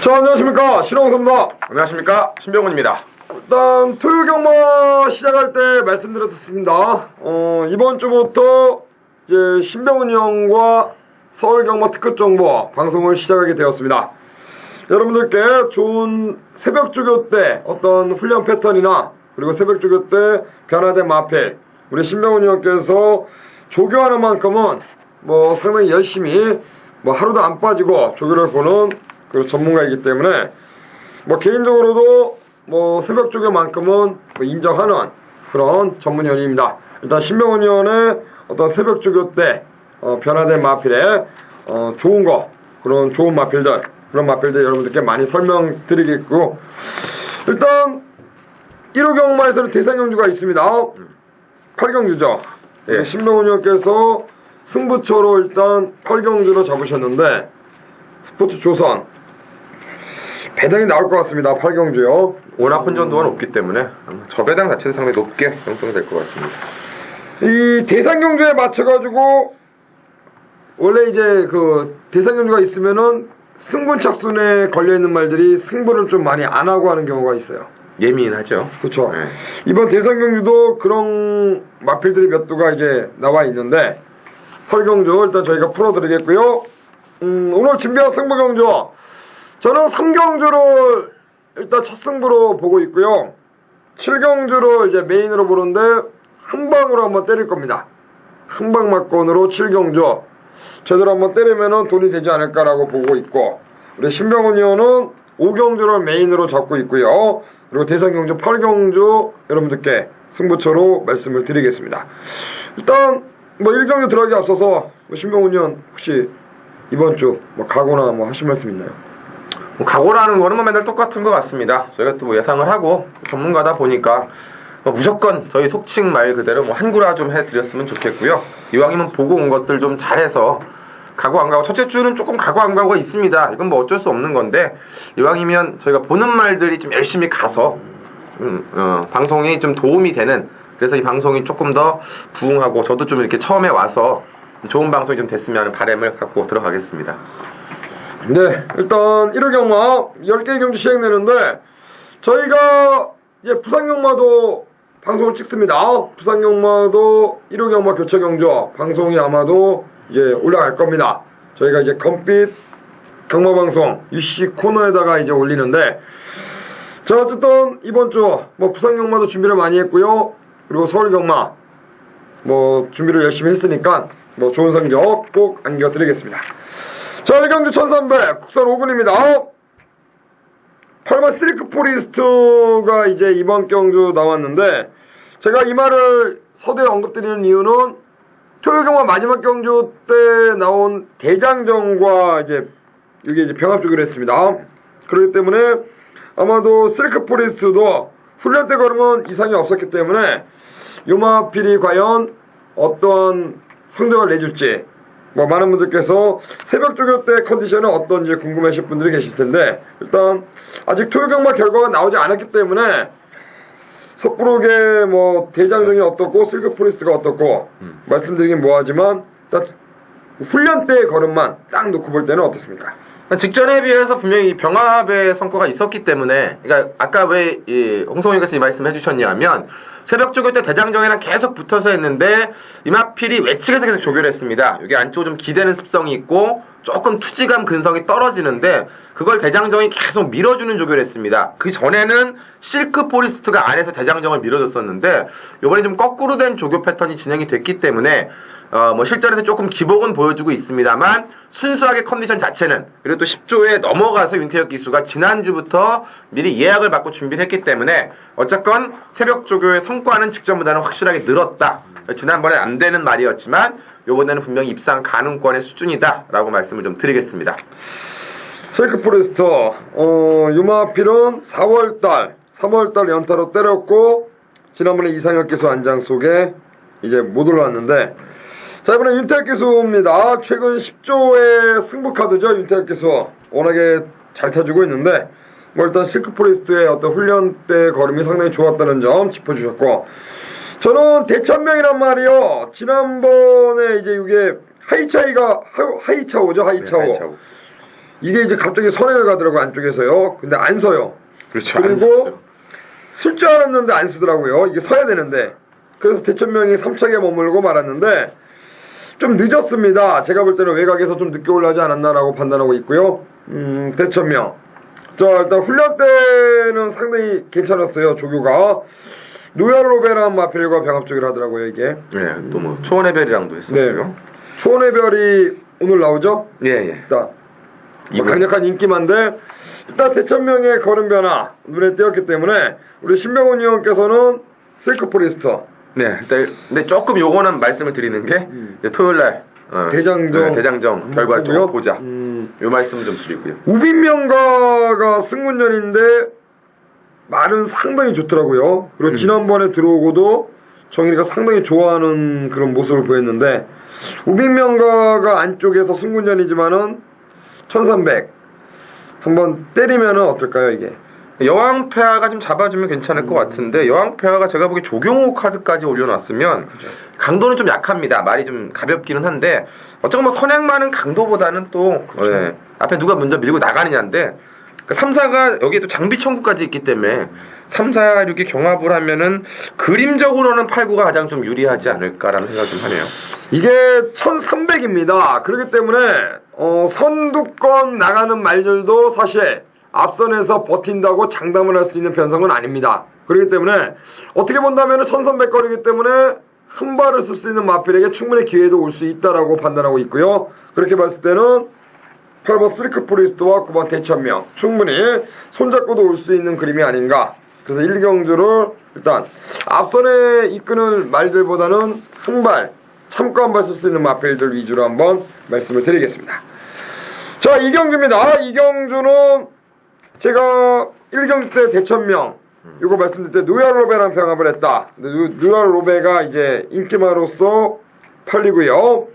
자, 안녕하십니까. 신홍섭입니다. 안녕하십니까. 신병훈입니다. 일단 토요 경마 시작할 때 말씀드렸습니다. 이번 주부터 이제 신병훈 형과 서울 경마 특급 정보 방송을 시작하게 되었습니다. 여러분들께 좋은 새벽 조교 때 어떤 훈련 패턴이나 그리고 새벽 조교 때 변화된 마필 우리 신병훈 형께서 조교하는 만큼은 뭐 상당히 열심히 뭐 하루도 안 빠지고 조교를 보는 그 전문가이기 때문에 뭐 개인적으로도 뭐 새벽 조교만큼은 뭐 인정하는 그런 전문위원입니다. 일단 신병훈 위원의 어떤 새벽 조교 때 변화된 마필에 좋은 거 그런 좋은 마필들 그런 마필들 여러분들께 많이 설명드리겠고, 일단 1호 경마에서는 대상경주가 있습니다. 8경주죠. 예. 신병훈 위원께서 승부처로 일단 8경주로 잡으셨는데 스포츠 조선 배당이 나올 것 같습니다. 8경주요. 워낙 혼전도가 높기 때문에 저 배당 자체도 상당히 높게 형성이 될 것 같습니다. 이 대상경주에 맞춰가지고 원래 이제 그 대상경주가 있으면은 승분착순에 걸려있는 말들이 승부를 좀 많이 안 하고 하는 경우가 있어요. 예민하죠. 그렇죠. 네. 이번 대상경주도 그런 마필들이 몇 두가 이제 나와 있는데 8경주 일단 저희가 풀어드리겠고요. 오늘 준비한 승부경주 저는 3경주를 일단 첫 승부로 보고 있고요. 7경주를 이제 메인으로 보는데 한 방으로 한번 때릴 겁니다. 한 방 맞건으로 7경주 제대로 한번 때리면은 돈이 되지 않을까라고 보고 있고, 우리 신병훈 의원은 5경주를 메인으로 잡고 있고요. 그리고 대상경주 8경주 여러분들께 승부처로 말씀을 드리겠습니다. 일단 뭐 1경주 들어가기 앞서서 뭐 신병훈 의원 혹시 이번 주 뭐 각오나 뭐 하실 말씀 있나요? 뭐 각오라는 거는 뭐 맨날 똑같은 것 같습니다. 저희가 또 뭐 예상을 하고 전문가다 보니까 뭐 무조건 저희 속칭 말 그대로 뭐 한구라 좀 해드렸으면 좋겠고요. 이왕이면 보고 온 것들 좀 잘해서 각오 안 가고, 첫째 주는 조금 각오 안 가고가 있습니다. 이건 뭐 어쩔 수 없는 건데 이왕이면 저희가 보는 말들이 좀 열심히 가서 방송이 좀 도움이 되는, 그래서 이 방송이 조금 더 부응하고 저도 좀 이렇게 처음에 와서 좋은 방송이 좀 됐으면 하는 바람을 갖고 들어가겠습니다. 네, 일단 1호 경마 10개의 경주 시행되는데 저희가 이제 부산 경마도 방송을 찍습니다. 부산 경마도 1호 경마 교체 경주 방송이 아마도 이제 올라갈 겁니다. 저희가 이제 검빛 경마 방송 UC 코너에다가 이제 올리는데, 자 어쨌든 이번 주 뭐 부산 경마도 준비를 많이 했고요. 그리고 서울 경마 뭐 준비를 열심히 했으니까 뭐 좋은 성적 꼭 안겨드리겠습니다. 자, 1경주 1300 국산 5군입니다. 8번 실크 포리스트가 이제 이번 경주 나왔는데, 제가 이 말을 서두에 언급드리는 이유는 토요경마 마지막 경주 때 나온 대장정과 이제 이게 이제 병합주기로 했습니다. 그렇기 때문에 아마도 실크 포리스트도 훈련 때 걸으면 이상이 없었기 때문에 요마필이 과연 어떠한 성적을 내줄지 뭐 많은 분들께서 새벽 조교 때 컨디션은 어떤지 궁금해하실 분들이 계실 텐데, 일단 아직 토요경마 결과가 나오지 않았기 때문에 섣부르게 뭐 대장정이 어떻고 실크 포리스트가 어떻고 말씀드리긴 뭐하지만 일단 훈련 때의 걸음만 딱 놓고 볼 때는 어떻습니까? 직전에 비해서 분명히 병합의 성과가 있었기 때문에, 그러니까 아까 왜 홍성훈님께서 이 말씀 해주셨냐면 새벽 조교 때 대장정이랑 계속 붙어서 했는데 이마필이 외측에서 계속 조교를 했습니다. 이게 안쪽으로 좀 기대는 습성이 있고 조금 투지감 근성이 떨어지는데 그걸 대장정이 계속 밀어주는 조교를 했습니다. 그 전에는 실크 포리스트가 안에서 대장정을 밀어줬었는데 이번에 좀 거꾸로 된 조교 패턴이 진행이 됐기 때문에 뭐 실전에서 조금 기복은 보여주고 있습니다만 순수하게 컨디션 자체는, 그리고 또 10조에 넘어가서 윤태혁 기수가 지난주부터 미리 예약을 받고 준비를 했기 때문에 어쨌건 새벽 조교의 성과는 직전보다는 확실하게 늘었다. 지난번에 안 되는 말이었지만 요번에는 분명히 입상 가능권의 수준이다 라고 말씀을 좀 드리겠습니다. 실크 포리스트 유마필은 3월달 연타로 때렸고 지난번에 이상혁 기수 안장 속에 이제 못 올라왔는데, 자 이번에 윤태혁 기수입니다. 최근 10조의 승부카드죠. 윤태혁 기수 워낙에 잘 타주고 있는데 뭐 일단 실크 포리스트의 어떤 훈련 때 걸음이 상당히 좋았다는 점 짚어주셨고, 저는 대천명이란 말이요, 지난번에 이제 이게 하이차오죠. 하이차오. 네, 하이차오. 이게 이제 갑자기 선행을 가더라고 안쪽에서요. 근데 안 서요. 그렇죠. 그리고 쓸 줄 알았는데 안 쓰더라고요. 이게 서야 되는데. 그래서 대천명이 3차게 머물고 말았는데 좀 늦었습니다. 제가 볼 때는 외곽에서 좀 늦게 올라오지 않았나라고 판단하고 있고요. 대천명. 자, 일단 훈련 때는 상당히 괜찮았어요. 조교가. 노얄로베라는 마필과 병합적을 하더라고요, 이게. 네, 또 뭐 초원의 별이랑도 했었고요. 네. 초원의 별이 오늘 나오죠? 예, 예. 일단 강력한 인기만데 일단 대천명의 걸음 변화 눈에 띄었기 때문에 우리 신병훈 의원께서는 실크 포리스터 네, 일단 근데 조금 요거는 말씀을 드리는 게 이제 토요일 날 대장정 대장정 결과를 좀 보고요. 보자. 요 말씀을 좀 드리고요. 우빈명가가 승문전인데 말은 상당히 좋더라고요. 그리고 지난번에 들어오고도 정일이가 상당히 좋아하는 그런 모습을 보였는데 우빈명가가 안쪽에서 승문전이지만은 1300 한번 때리면은 어떨까요 이게? 여왕폐하가 좀 잡아주면 괜찮을 것 같은데 여왕폐하가 제가 보기에 조경호 카드까지 올려놨으면 강도는 좀 약합니다. 말이 좀 가볍기는 한데 어쩌면 뭐 선행만은 강도보다는 또 예, 앞에 누가 먼저 밀고 나가느냐인데 3, 4가 여기에 또 장비 청구까지 있기 때문에 3, 4, 6이 경합을 하면은 그림적으로는 8, 9가 가장 좀 유리하지 않을까라는 생각이 좀 하네요. 이게 1300입니다. 그렇기 때문에 선두권 나가는 말들도 사실 앞선에서 버틴다고 장담을 할 수 있는 편성은 아닙니다. 그렇기 때문에 어떻게 본다면 1300거리기 때문에 한 발을 쓸 수 있는 마필에게 충분히 기회도 올 수 있다라고 판단하고 있고요. 그렇게 봤을 때는 8번 스리크 포리스트와 9번 대천명 충분히 손잡고도 올 수 있는 그림이 아닌가. 그래서 1경주를 일단 앞선에 이끄는 말들보다는 한 발 참고 한 발 쓸 수 있는 마필들 위주로 한번 말씀을 드리겠습니다. 자, 2경주입니다. 2경주는 제가 1경주 때 대천명 이거 말씀드릴 때 노얄로베랑 병합을 했다. 노얄로베가 이제 인기마로서 팔리고요.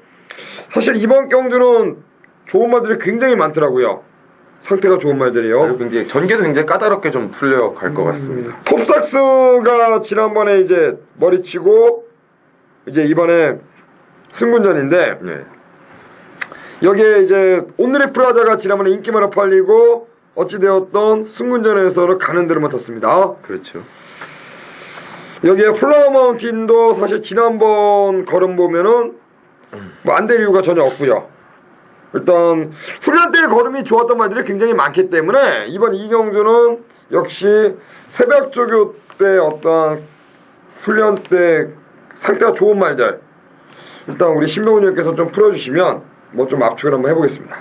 사실 이번 경주는 좋은 말들이 굉장히 많더라고요. 상태가 좋은 말들이요. 그리고 굉장히 전개도 굉장히 까다롭게 좀 풀려갈 것 같습니다. 톱삭스가 지난번에 이제 머리치고 이제 이번에 승군전인데 네. 여기에 이제 오늘의 프라자가 지난번에 인기마로 팔리고 어찌되었던 승군전에서는 가는 대로만 탔습니다. 그렇죠. 여기에 플라워 마운틴도 사실 지난번 걸음 보면은 뭐 안 될 이유가 전혀 없고요. 일단 훈련 때 걸음이 좋았던 말들이 굉장히 많기 때문에 이번 이경주는 역시 새벽 조교 때 어떤 훈련 때 상태가 좋은 말들 일단 우리 신병훈 의원께서 좀 풀어주시면 뭐 좀 압축을 한번 해보겠습니다.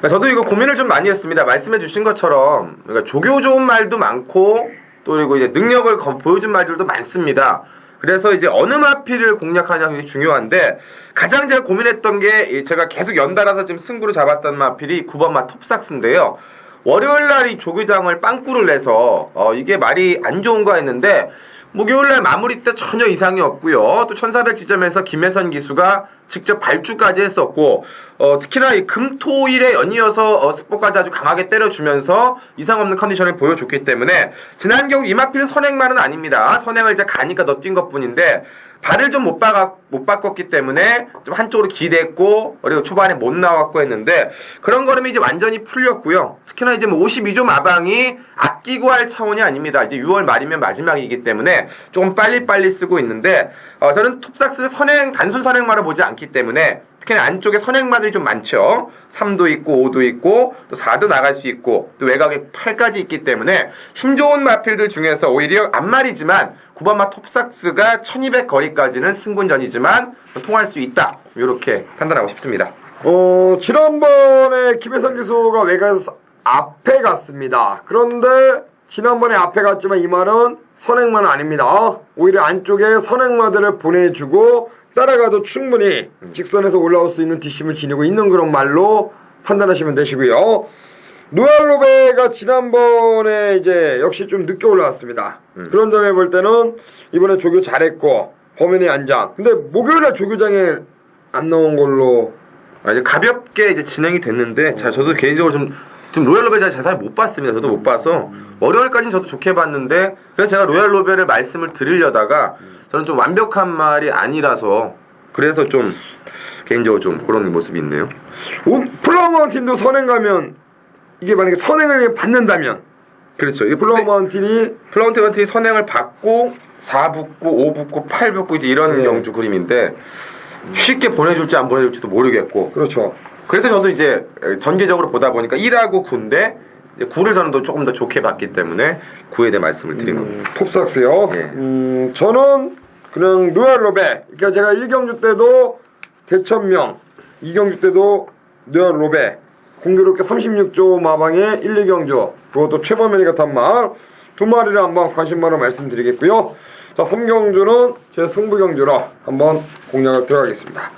저도 이거 고민을 좀 많이 했습니다. 말씀해 주신 것처럼 그러니까 조교 좋은 말도 많고 또 그리고 이제 능력을 보여준 말들도 많습니다. 그래서 이제 어느 마필을 공략하냐 게 중요한데 가장 제가 고민했던 게 제가 계속 연달아서 지금 승부를 잡았던 마필이 9번 마 톱삭스인데요. 월요일날 이 조교장을 빵꾸를 내서 이게 말이 안 좋은가 했는데 목요일날 마무리 때 전혀 이상이 없고요. 또 1400 지점에서 김혜선 기수가 직접 발주까지 했었고 특히나 이 금토일에 연이어서 스포까지 아주 강하게 때려주면서 이상 없는 컨디션을 보여줬기 때문에 지난 경기 이마필은 선행만은 아닙니다. 선행을 이제 가니까 넣뛴 것뿐인데 발을 좀 못 바꿨기 때문에 좀 한쪽으로 기댔고 그리고 초반에 못 나왔고 했는데 그런 걸음이 이제 완전히 풀렸고요. 특히나 이제 뭐 52조 마방이 아끼고 할 차원이 아닙니다. 이제 6월 말이면 마지막이기 때문에 조금 빨리빨리 쓰고 있는데 저는 톱삭스를 단순 선행만을 보지 않기 때문에 특히나 안쪽에 선행마들이 좀 많죠. 3도 있고 5도 있고 또 4도 나갈 수 있고 또 외곽에 8까지 있기 때문에 힘 좋은 마필들 중에서 오히려 앞말이지만 9번마 톱삭스가 1200 거리까지는 승군전이지만 통할 수 있다. 이렇게 판단하고 싶습니다. 지난번에 김혜선 기수가 외곽에서 앞에 갔습니다. 그런데 지난번에 앞에 갔지만 이 말은 선행마는 아닙니다. 오히려 안쪽에 선행마들을 보내주고 따라가도 충분히 직선에서 올라올 수 있는 뒷심을 지니고 있는 그런 말로 판단하시면 되시고요. 노얄로베가 지난번에 이제 역시 좀 늦게 올라왔습니다. 그런 점에 볼 때는 이번에 조교 잘했고 범인이 안장. 근데 목요일날 조교장에 안 나온 걸로 이제 가볍게 이제 진행이 됐는데 저도 개인적으로 좀 로얄로베 잘 못 봤습니다. 저도 못 봐서 월요일까지는 저도 좋게 봤는데 그래서 제가 로얄로베를 말씀을 드리려다가 저는 좀 완벽한 말이 아니라서 그래서 좀 개인적으로 좀 그런 모습이 있네요. 플라워 마운틴도 선행 가면 이게 만약에 선행을 받는다면 그렇죠. 이 플라우마운틴이 플라운티건티 선행을 받고 4 붙고 5 붙고 8 붙고 이제 이런 네. 경주 그림인데 쉽게 보내줄지 안 보내줄지도 모르겠고 그렇죠. 그래서 저도 이제 전개적으로 보다 보니까 1하고 9인데 9를 저는 또 조금 더 좋게 봤기 때문에 9에 대해 말씀을 드린 겁니다. 톱삭스요. 예. 저는 그냥 노얄로베. 그러니까 제가 1경주 때도 대천명, 2경주 때도 노얄로베. 공교롭게 36조 마방의 1, 2경주. 그것도 최범현이가 탄 말. 두 마리를 한번 관심만으로 말씀드리겠고요. 자, 3경주는 제 승부경주로 한번 공략을 들어가겠습니다.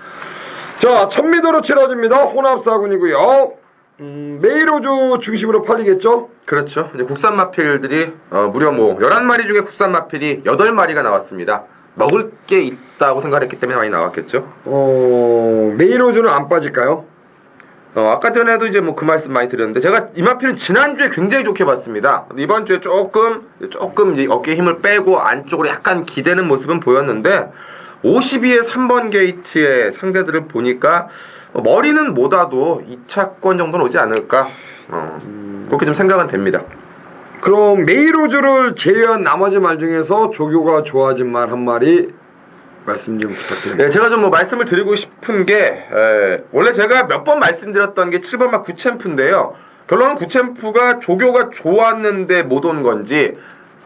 자, 1000m로 치러집니다. 혼합사군이고요. 메이로주 중심으로 팔리겠죠? 그렇죠. 이제 국산 마필들이 무려 뭐 11마리 중에 국산 마필이 8마리가 나왔습니다. 먹을 게 있다고 생각했기 때문에 많이 나왔겠죠. 메이로주는 안 빠질까요? 아까 전에도 이제 뭐 그 말씀 많이 드렸는데 제가 이 마필은 지난주에 굉장히 좋게 봤습니다. 이번 주에 조금 이제 어깨에 힘을 빼고 안쪽으로 약간 기대는 모습은 보였는데 52의 3번 게이트의 상대들을 보니까 머리는 못 와도 2차권 정도는 오지 않을까 그렇게 좀 생각은 됩니다. 그럼 메이로즈를 제외한 나머지 말 중에서 조교가 좋아진 말 한 마리 말씀 좀 부탁드립니다. 네, 제가 좀 뭐 말씀을 드리고 싶은 게 원래 제가 몇 번 말씀드렸던 게 7번 막 9챔프인데요. 결론은 9챔프가 조교가 좋았는데 못 온 건지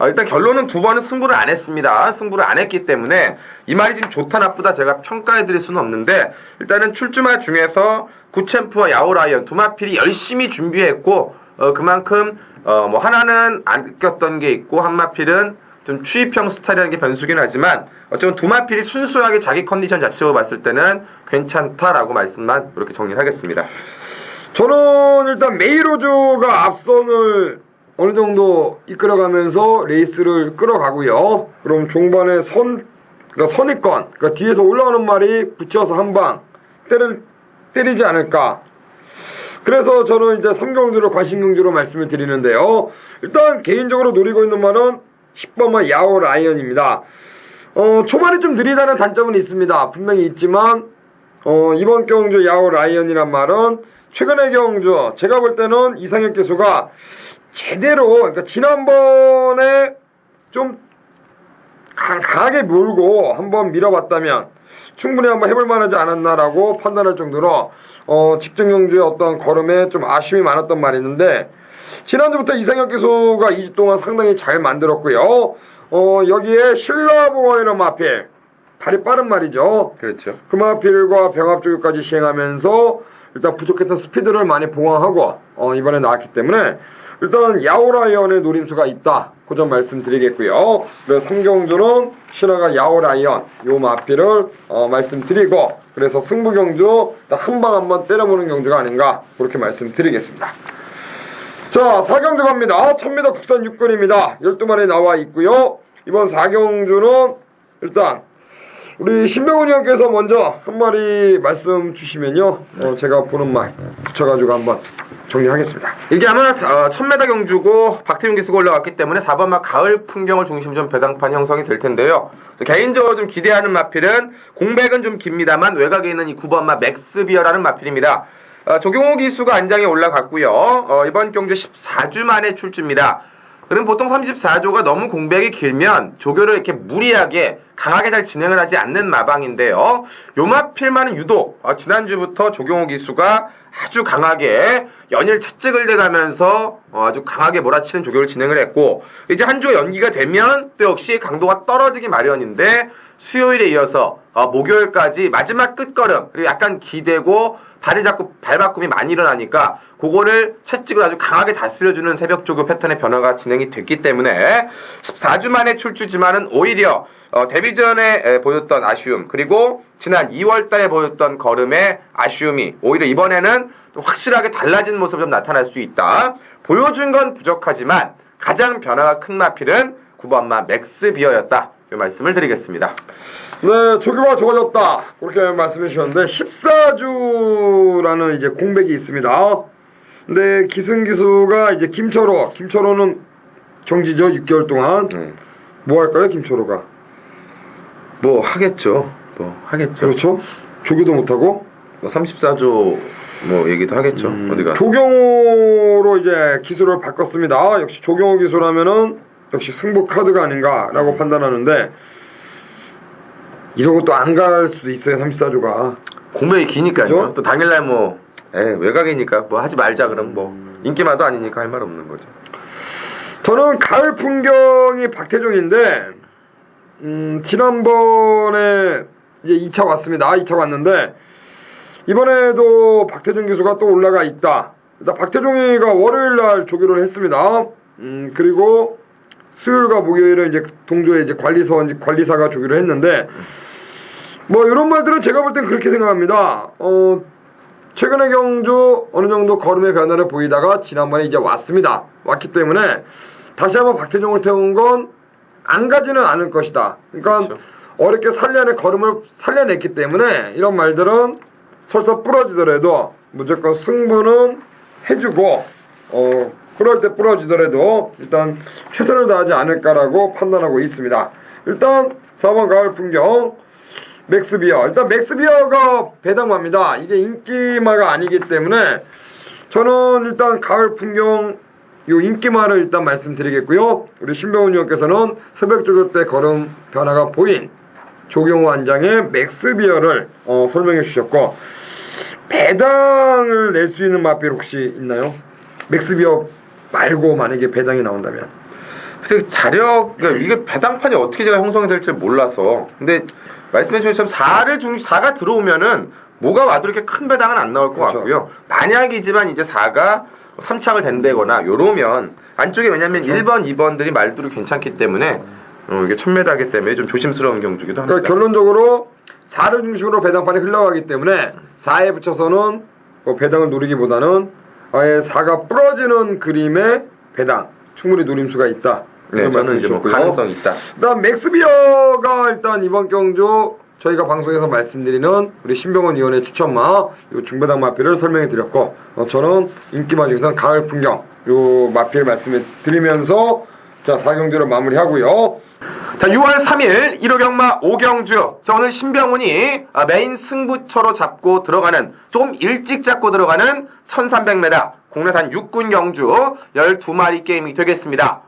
일단 결론은 두 번은 승부를 안 했습니다. 승부를 안 했기 때문에 이 말이 지금 좋다 나쁘다 제가 평가해 드릴 수는 없는데 일단은 출주마 중에서 9챔프와 야오라이언 두 마필이 열심히 준비했고 그만큼 뭐 하나는 안 꼈던 게 있고 한 마필은 좀 추입형 스타일이라는 게 변수긴 하지만 어쩌면 두 마필이 순수하게 자기 컨디션 자체로 봤을 때는 괜찮다라고 말씀만 이렇게 정리를 하겠습니다. 저는 일단 메이로즈가 앞선을 어느 정도 이끌어가면서 레이스를 끌어가고요. 그럼 종반에 그러니까 선입권, 그러니까 뒤에서 올라오는 말이 붙여서 한 방 때리지 않을까. 그래서 저는 이제 3경주로 관심경주로 말씀을 드리는데요. 일단 개인적으로 노리고 있는 말은 10번만 야오 라이언입니다. 초반에 좀 느리다는 단점은 있습니다. 분명히 있지만 이번 경주 야오 라이언이란 말은 최근의 경주 제가 볼 때는 이상혁 기수가 제대로 그러니까 지난번에 좀 강하게 몰고 한번 밀어봤다면 충분히 한번 해볼 만하지 않았나라고 판단할 정도로 직전 경주의 어떤 걸음에 좀 아쉬움이 많았던 말이 있는데 지난주부터 이상혁 기수가 2주 동안 상당히 잘 만들었고요. 여기에 신라보이너 마필 발이 빠른 말이죠. 그렇죠. 그 마필과 병합조교까지 시행하면서 일단 부족했던 스피드를 많이 보강하고 이번에 나왔기 때문에 일단 야오라이언의 노림수가 있다. 그 점 말씀드리겠고요. 그래서 3경주는 신화가 야오라이언 요 마필을 말씀드리고 그래서 승부경주 한 방 한번 때려보는 경주가 아닌가 그렇게 말씀드리겠습니다. 자, 4경주 갑니다. 1000m 국산 6근입니다. 12마리 나와 있고요. 이번 4경주는 일단 우리 신병훈 형께서 먼저 한 마리 말씀 주시면요. 제가 보는 말 붙여가지고 한번 정리하겠습니다. 이게 아마 1000m 경주고 박태윤 기수가 올라왔기 때문에 4번 막 가을 풍경을 중심 좀 배당판 형성이 될 텐데요. 개인적으로 좀 기대하는 마필은 공백은 좀 깁니다만 외곽에 있는 이 9번 마 맥스비어라는 마필입니다. 조경호 기수가 안장에 올라갔고요. 이번 경주 14주 만에 출주입니다. 그럼 보통 34조가 너무 공백이 길면 조교를 이렇게 무리하게 강하게 잘 진행을 하지 않는 마방인데요. 요 마필만은 유독 지난주부터 조경호 기수가 아주 강하게 연일 채찍을 대가면서 아주 강하게 몰아치는 조교를 진행을 했고 이제 한 주 연기가 되면 또 역시 강도가 떨어지기 마련인데 수요일에 이어서 목요일까지 마지막 끝걸음 그리고 약간 기대고 발을 잡고 발바꿈이 많이 일어나니까 그거를 채찍을 아주 강하게 다스려주는 새벽 조교 패턴의 변화가 진행이 됐기 때문에 14주 만에 출주지만은 오히려 데뷔 전에 보였던 아쉬움 그리고 지난 2월 달에 보였던 걸음의 아쉬움이 오히려 이번에는 확실하게 달라진 모습이 좀 나타날 수 있다. 보여준 건 부족하지만 가장 변화가 큰 마필은 9번마 맥스비어였다. 이 말씀을 드리겠습니다. 네, 조교가 좋아졌다. 그렇게 말씀해 주셨는데 14주라는 이제 공백이 있습니다. 근데 기승기수가 이제 김철호는 정지죠. 6개월 동안. 뭐 할까요, 김철호가? 뭐 하겠죠. 그렇죠. 조교도 못하고 34조 뭐 얘기도 하겠죠. 어디가. 조경호로 이제 기술을 바꿨습니다. 역시 조경호 기술하면은 역시 승부 카드가 아닌가라고 판단하는데 이러고 또 안 갈 수도 있어요. 34조가. 공백이 기니까요. 그죠? 또 당일날 뭐 외곽이니까 뭐 하지 말자 그럼 뭐 인기마도 아니니까 할 말 없는 거죠. 저는 가을 풍경이 박태종인데 지난번에 이제 2차 왔습니다. 2차 왔는데 이번에도 박태종 기수가 또 올라가 있다. 일단 박태종이가 월요일날 조교를 했습니다. 그리고 수요일과 목요일은 이제 동조에 이제 관리사가 조교를 했는데 뭐 이런 말들은 제가 볼 땐 그렇게 생각합니다. 최근의 경주 어느 정도 걸음의 변화를 보이다가 지난번에 이제 왔습니다. 왔기 때문에 다시 한번 박태종을 태운 건 안 가지는 않을 것이다. 그러니까 그렇죠. 어렵게 살려내 걸음을 살려냈기 때문에 이런 말들은 설사 부러지더라도 무조건 승부는 해주고 그럴 때 부러지더라도 일단 최선을 다하지 않을까라고 판단하고 있습니다. 일단 4번 가을 풍경 맥스비어. 일단 맥스비어가 배당마입니다. 이게 인기마가 아니기 때문에 저는 일단 가을 풍경 요 인기마를 일단 말씀드리겠고요. 우리 신병훈 의원께서는 새벽 조교 때 걸음 변화가 보인 조경호 안장의 맥스비어를 설명해 주셨고 배당을 낼 수 있는 마필 혹시 있나요? 맥스비어 말고 만약에 배당이 나온다면. 그래서 그러니까 이게 배당판이 어떻게 제가 형성이 될지 몰라서. 근데 말씀해 주신 것처럼 4가 들어오면은 뭐가 와도 이렇게 큰 배당은 안 나올 것 그렇죠. 같고요. 만약이지만 이제 4가 3착을 된다거나 요러면 안쪽에 왜냐면 그렇죠. 1번, 2번들이 말들이 괜찮기 때문에 이게 1000m이기 때문에 좀 조심스러운 경주기도 합니다. 그러니까 결론적으로 4를 중심으로 배당판이 흘러가기 때문에 4에 붙여서는 뭐 배당을 노리기보다는 아예 4가 부러지는 그림의 배당 충분히 노림수가 있다. 네, 저는 이제 뭐 가능성이 있다. 일단 맥스비어가 일단 이번 경주 저희가 방송에서 말씀드리는 우리 신병원 위원의 추천마 요 중배당 마필을 설명해 드렸고 저는 인기마 중에서는 가을 풍경 요 마필 말씀해 드리면서 자 4경주를 마무리하고요. 자, 6월 3일 1호 경마 5경주. 자, 오늘 신병훈이 메인 승부처로 잡고 들어가는, 조금 일찍 잡고 들어가는 1300m 국내산 육군 경주 12마리 게임이 되겠습니다.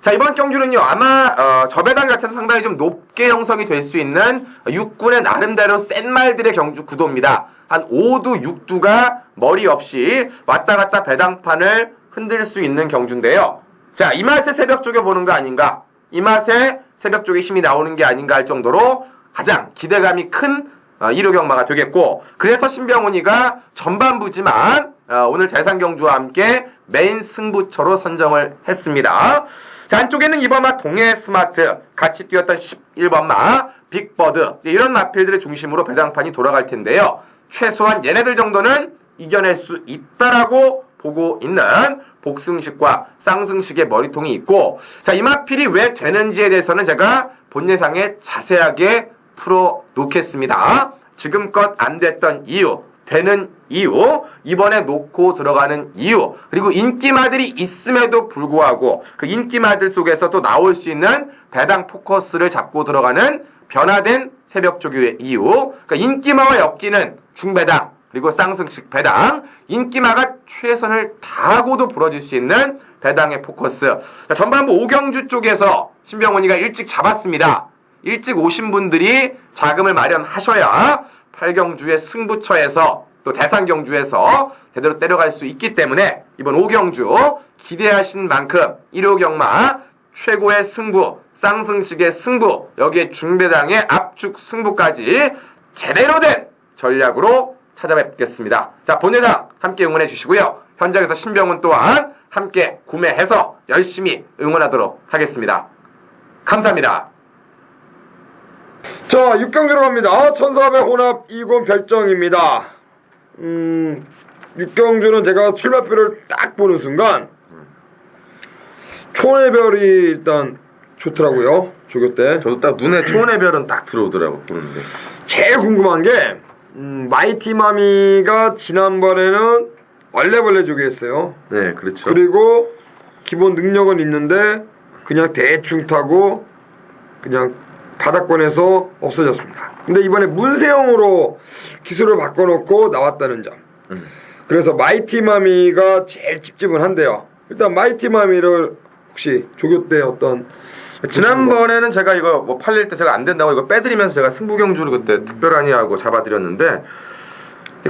자, 이번 경주는요, 아마 저배당 자체도 상당히 좀 높게 형성이 될 수 있는 육군의 나름대로 센 말들의 경주 구도입니다. 한 5두, 6두가 머리 없이 왔다 갔다 배당판을 흔들 수 있는 경주인데요. 자, 이 맛에 새벽 조교 보는 거 아닌가? 이 맛에 새벽 쪽에 힘이 나오는 게 아닌가 할 정도로 가장 기대감이 큰 1호 경마가 되겠고, 그래서 신병훈이가 전반부지만 오늘 대상 경주와 함께 메인 승부처로 선정을 했습니다. 자, 안쪽에는 이번 마 동해 스마트, 같이 뛰었던 11번 마 빅버드, 이런 마필들의 중심으로 배당판이 돌아갈 텐데요. 최소한 얘네들 정도는 이겨낼 수 있다라고 보고 있는 복승식과 쌍승식의 머리통이 있고, 자, 이 마필이 왜 되는지에 대해서는 제가 본 예상에 자세하게 풀어 놓겠습니다. 지금껏 안 됐던 이유, 되는 이유, 이번에 놓고 들어가는 이유, 그리고 인기마들이 있음에도 불구하고 그 인기마들 속에서 또 나올 수 있는 배당 포커스를 잡고 들어가는 변화된 새벽 조교의 이유, 그러니까 인기마와 엮이는 중배당, 그리고 쌍승식 배당, 인기마가 최선을 다하고도 부러질 수 있는 배당의 포커스. 자, 전반부 5경주 쪽에서 신병훈이가 일찍 잡았습니다. 일찍 오신 분들이 자금을 마련하셔야 8경주의 승부처에서 또 대상경주에서 제대로 때려갈 수 있기 때문에 이번 5경주 기대하신 만큼 1호 경마 최고의 승부, 쌍승식의 승부, 여기에 중배당의 압축 승부까지 제대로 된 전략으로 찾아뵙겠습니다. 자, 본예당 함께 응원해 주시고요. 현장에서 신병훈 또한 함께 구매해서 열심히 응원하도록 하겠습니다. 감사합니다. 자, 6경주로 갑니다. 1400 혼합 2군 별정입니다. 6경주는 제가 출발표를 딱 보는 순간 초원의 별이 일단 좋더라고요. 조교 때. 저도 딱 눈에 초원의 별은 딱 들어오더라고, 보는데. 제일 궁금한 게 마이티마미가 지난번에는 얼레벌레 조교했어요. 네, 그렇죠. 그리고 기본 능력은 있는데 그냥 대충 타고 그냥 바닥권에서 없어졌습니다. 근데 이번에 문세영으로 기술을 바꿔놓고 나왔다는 점. 그래서 마이티마미가 제일 찝찝은 한데요. 일단 마이티마미를 혹시 조교 때 어떤 지난번에는 제가 이거 뭐 팔릴 때 제가 안 된다고 이거 빼드리면서 제가 승부경주를 그때 특별하니 하고 잡아드렸는데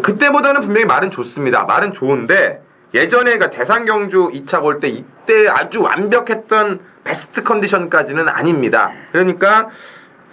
그때보다는 분명히 말은 좋습니다. 말은 좋은데 예전에 그러니까 대상경주 2차 볼 때 이때 아주 완벽했던 베스트 컨디션까지는 아닙니다. 그러니까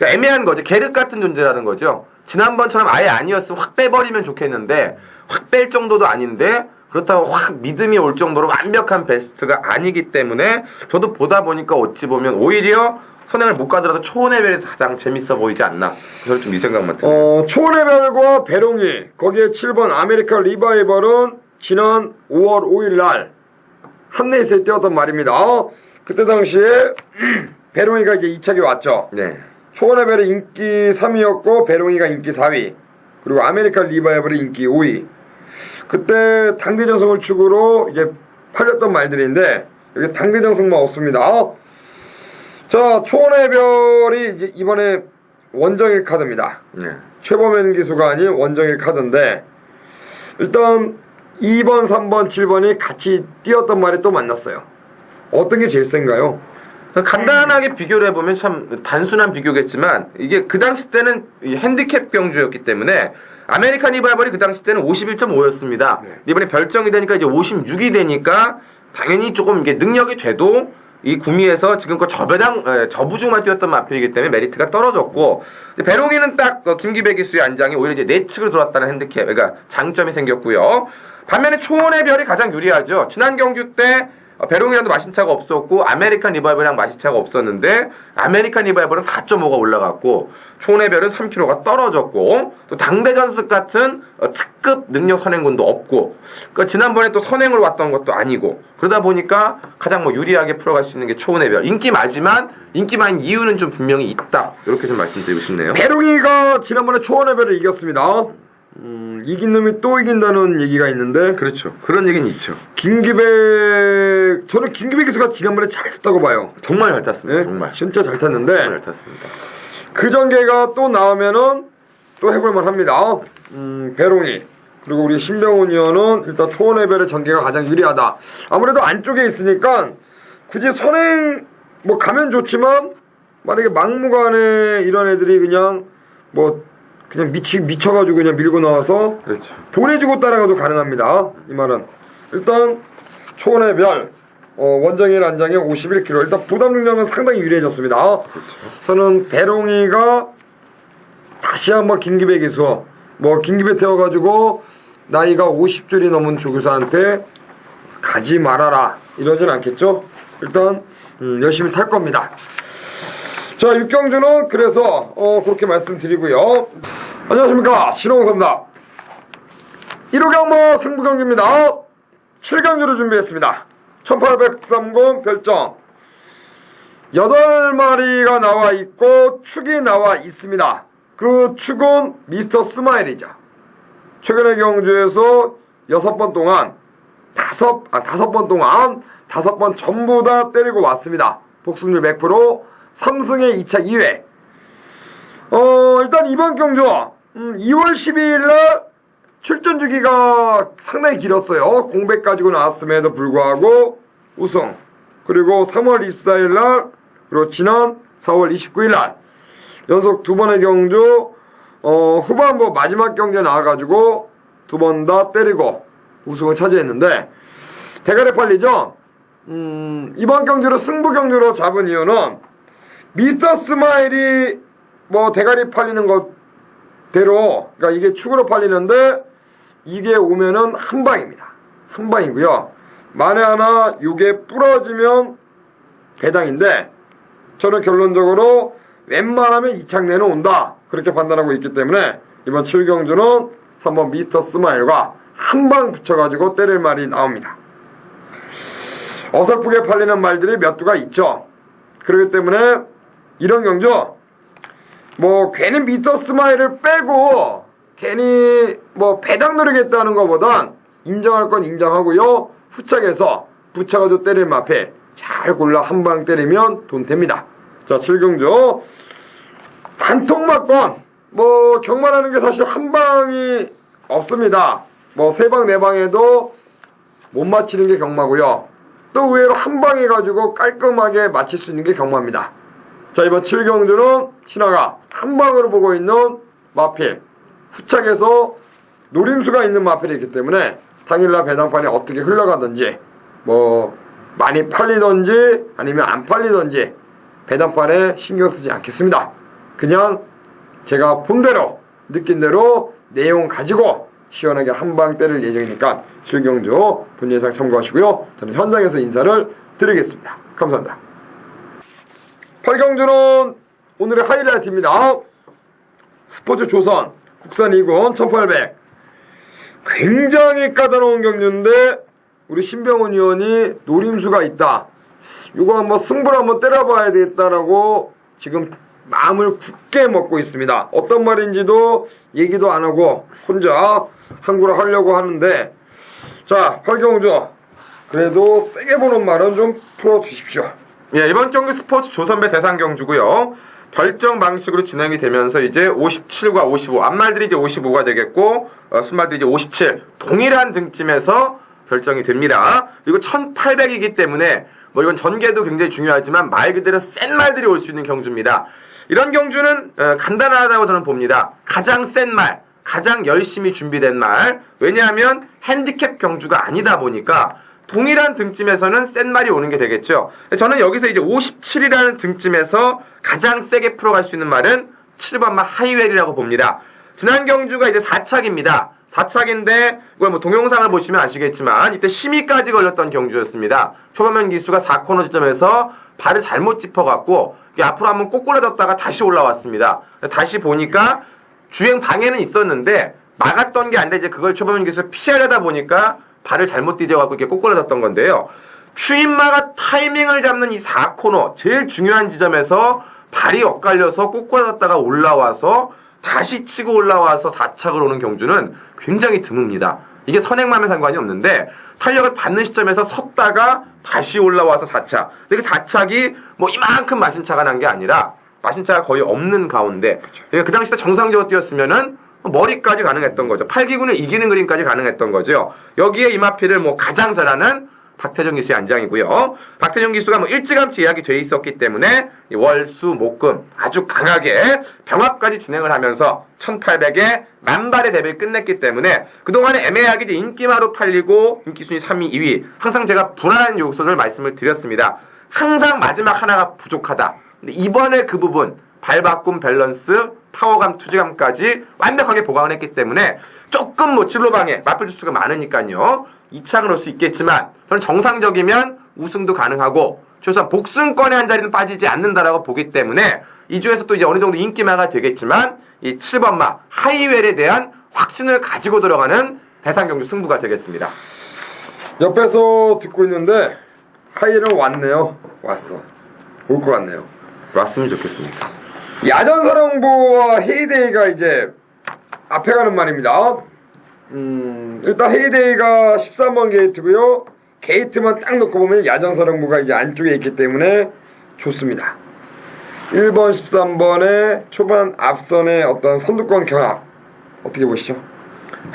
애매한 거죠. 계륵 같은 존재라는 거죠. 지난번처럼 아예 아니었으면 확 빼버리면 좋겠는데 확 뺄 정도도 아닌데 그렇다고 확 믿음이 올 정도로 완벽한 베스트가 아니기 때문에 저도 보다 보니까 어찌 보면 오히려 선행을 못 가더라도 초원의 별이 가장 재밌어 보이지 않나. 저는 좀 이 생각만 드네요. 초원의 별과 배롱이 거기에 7번 아메리칸 리바이벌은 지난 5월 5일 날 한내에서 뛰었던 말입니다. 그때 당시에 배롱이가 이제 2차기 왔죠. 네. 초원의 별이 인기 3위였고 배롱이가 인기 4위 그리고 아메리칸 리바이벌이 인기 5위. 그때 당대전승을 축으로 이제 팔렸던 말들인데 여기 당대전승만 없습니다. 자, 초원의 별이 이제 이번에 원정일 카드입니다. 네. 최범현 기수가 아닌 원정일 카드인데 일단 2번, 3번, 7번이 같이 뛰었던 말이 또 만났어요. 어떤 게 제일 센가요? 간단하게 비교를 해보면 참 단순한 비교겠지만 이게 그 당시 때는 이 핸디캡 경주였기 때문에 아메리칸 리바이벌이 그 당시 때는 51.5였습니다. 네. 이번에 별정이 되니까 이제 56이 되니까 당연히 조금 이게 능력이 돼도 이 구미에서 지금껏 저부중만 뛰었던 마필이기 때문에 메리트가 떨어졌고 배롱이는 딱 김기배 기수의 안장이 오히려 이제 내측으로 돌았다는 핸디캡, 그러니까 장점이 생겼고요. 반면에 초원의 별이 가장 유리하죠. 지난 경주 때 배롱이랑도 마신차가 없었고 아메리칸 리바이벌이랑 마신차가 없었는데 아메리칸 리바이벌은 4.5가 올라갔고 초원의 별은 3kg가 떨어졌고 또 당대전습 같은 특급 능력 선행군도 없고 그러니까 지난번에 또 선행을 왔던 것도 아니고 그러다 보니까 가장 뭐 유리하게 풀어갈 수 있는 게 초원의 별. 인기 많지만 인기 많은 이유는 좀 분명히 있다. 이렇게 좀 말씀드리고 싶네요. 배롱이가 지난번에 초원의 별을 이겼습니다. 이긴 놈이 또 이긴다는 얘기가 있는데 그렇죠. 그런 얘기는 있죠. 저는 김기배 기수가 지난번에 잘 탔다고 봐요. 정말 잘 탔습니다. 네? 정말 진짜 잘 탔는데 잘 탔습니다. 그 전개가 또 나오면은 또 해볼만 합니다. 배롱이 그리고 우리 신병훈 의원은 일단 초원의 별의 전개가 가장 유리하다. 아무래도 안쪽에 있으니까 굳이 선행 뭐 가면 좋지만 만약에 막무가내 이런 애들이 그냥 미쳐가지고 그냥 밀고 나와서 그렇죠. 보내주고 따라가도 가능합니다. 이 말은 일단 초원의 별 원정일 안장에 51kg 일단 부담 능력은 상당히 유리해졌습니다. 그렇죠. 저는 배롱이가 다시 한번 김기배 기수 김기배 태워가지고 나이가 50줄이 넘은 조교사한테 가지 말아라 이러진 않겠죠. 일단 열심히 탈 겁니다. 자, 육경주는 그래서 그렇게 말씀드리고요. 안녕하십니까, 신홍섭입니다. 1호 경마 승부경주입니다. 7경주를 준비했습니다. 1830 별정 8마리가 나와 있고 축이 나와 있습니다. 그 축은 미스터 스마일이죠. 최근의 경주에서 6번 동안 5번 동안 5번 전부 다 때리고 왔습니다. 복승률 100%, 3승에 2차 2회. 일단 이번 경주 2월 12일날 출전 주기가 상당히 길었어요. 공백 가지고 나왔음에도 불구하고 우승. 그리고 3월 24일날 그리고 지난 4월 29일날 연속 2번의 경주 후반부 마지막 경기에 나와가지고 2번 다 때리고 우승을 차지했는데 대가리 팔리죠. 이번 경주를 승부 경주로 잡은 이유는 미스터 스마일이 대가리 팔리는 것대로 그러니까 이게 축으로 팔리는데 이게 오면은 한 방입니다. 한 방이고요. 만에 하나 이게 부러지면 배당인데 저는 결론적으로 웬만하면 이창내는 온다 그렇게 판단하고 있기 때문에 이번 7경주는 3번 미스터 스마일과 한 방 붙여가지고 때릴 말이 나옵니다. 어설프게 팔리는 말들이 몇 두가 있죠. 그렇기 때문에 이런 경주 괜히 미스터 스마일을 빼고 괜히 배당 노리겠다는 것보단 인정할 건 인정하고요. 후착해서 붙여가지고 때릴 마패 잘 골라 한 방 때리면 돈 됩니다. 자, 7경주 단통막건 경마라는 게 사실 한 방이 없습니다. 뭐 3방 4방에도 못 맞히는 게 경마고요. 또 의외로 한 방에 가지고 깔끔하게 맞힐 수 있는 게 경마입니다. 자, 이번 7경주는 신하가 한 방으로 보고 있는 마필, 후착에서 노림수가 있는 마필이기 때문에 당일날 배당판이 어떻게 흘러가든지 뭐 많이 팔리든지 아니면 안 팔리든지 배당판에 신경 쓰지 않겠습니다. 그냥 제가 본 대로 느낀 대로 내용 가지고 시원하게 한 방 때릴 예정이니까 7경주 본 예상 참고하시고요. 저는 현장에서 인사를 드리겠습니다. 감사합니다. 8경주는 오늘의 하이라이트입니다. 스포츠 조선 국산 2군 1800 굉장히 까다로운 경주인데 우리 신병훈 의원이 노림수가 있다. 이거 한번 승부를 한번 때려봐야 되겠다라고 지금 마음을 굳게 먹고 있습니다. 어떤 말인지도 얘기도 안 하고 혼자 항구를 하려고 하는데, 자, 8경주 그래도 세게 보는 말은 좀 풀어주십시오. 예, 이번 경기 스포츠 조선배 대상 경주고요. 별정 방식으로 진행이 되면서 이제 57과 55 앞말들이 이제 55가 되겠고 순말들이 이제 57 동일한 등쯤에서 결정이 됩니다. 이거 1800이기 때문에 뭐 이건 전개도 굉장히 중요하지만 말 그대로 센 말들이 올 수 있는 경주입니다. 이런 경주는 간단하다고 저는 봅니다. 가장 센 말, 가장 열심히 준비된 말. 왜냐하면 핸디캡 경주가 아니다 보니까 동일한 등쯤에서는 센 말이 오는 게 되겠죠. 저는 여기서 이제 57이라는 등쯤에서 가장 세게 풀어갈 수 있는 말은 7번 말 하이웰이라고 봅니다. 지난 경주가 이제 4착입니다. 4착인데 이걸 뭐 동영상을 보시면 아시겠지만 이때 심의까지 걸렸던 경주였습니다. 초반면 기수가 4코너 지점에서 발을 잘못 짚어갖고 앞으로 한번 꼬꾸라졌다가 다시 올라왔습니다. 다시 보니까 주행 방해는 있었는데 막았던 게 아닌데 이제 그걸 초반면 기수를 피하려다 보니까 발을 잘못 디뎌갖고 이렇게 꼬꾸라졌던 건데요. 추임마가 타이밍을 잡는 이 4코너 제일 중요한 지점에서 발이 엇갈려서 꼬꾸라졌다가 올라와서 다시 치고 올라와서 4착을 오는 경주는 굉장히 드뭅니다. 이게 선행맘에 상관이 없는데 탄력을 받는 시점에서 섰다가 다시 올라와서 4착. 근데 그 4착이 뭐 이만큼 마심차가 난 게 아니라 마심차가 거의 없는 가운데 그 당시 때 정상적으로 뛰었으면은 머리까지 가능했던 거죠. 8기군을 이기는 그림까지 가능했던 거죠. 여기에 이마피를 뭐 가장 잘하는 박태정 기수의 안장이고요. 박태정 기수가 뭐 일찌감치 예약이 돼 있었기 때문에 월, 수, 목, 금 아주 강하게 병합까지 진행을 하면서 1800에 만발의 대회를 끝냈기 때문에 그동안에 애매하게 이제 인기마로 팔리고 인기순위 3위, 2위 항상 제가 불안한 요소를 말씀을 드렸습니다. 항상 마지막 하나가 부족하다. 근데 이번에 그 부분 발바꿈 밸런스 파워감 투지감까지 완벽하게 보강을 했기 때문에 조금 뭐 진로방에 맞불 수가 많으니까요 2착은 올 수 있겠지만 저는 정상적이면 우승도 가능하고 최소한 복승권에 한 자리는 빠지지 않는다라고 보기 때문에 이 중에서 또 이제 어느 정도 인기마가 되겠지만 이 7번마 하이웰에 대한 확신을 가지고 들어가는 대상 경주 승부가 되겠습니다. 옆에서 듣고 있는데 하이웰은 왔네요. 왔어. 올 것 같네요. 왔으면 좋겠습니다. 야전사령부와 헤이데이가 이제 앞에 가는 말입니다. 일단 헤이데이가 13번 게이트고요. 게이트만 딱 놓고 보면 야전사령부가 이제 안쪽에 있기 때문에 좋습니다. 1번, 13번의 초반 앞선의 어떤 선두권 경합 어떻게 보시죠?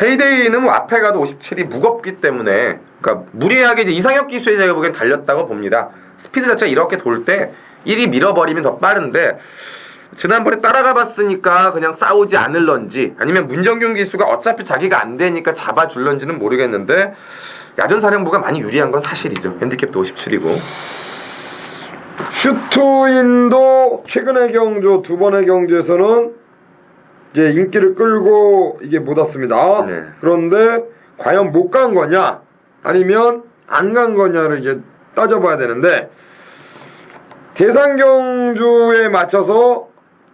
헤이데이는 뭐 앞에 가도 57이 무겁기 때문에 그러니까 무리하게 이제 이상혁 기수의 제가 보기엔 달렸다고 봅니다. 스피드 자체가 이렇게 돌 때 1이 밀어버리면 더 빠른데 지난번에 따라가 봤으니까 그냥 싸우지 않을런지 아니면 문정균 기수가 어차피 자기가 안 되니까 잡아줄런지는 모르겠는데 야전사령부가 많이 유리한 건 사실이죠. 핸디캡도 57이고 슈투인도 최근의 경주 두 번의 경주에서는 이제 인기를 끌고 이게 못 왔습니다. 네. 그런데 과연 못 간 거냐 아니면 안 간 거냐를 이제 따져봐야 되는데 대상 경주에 맞춰서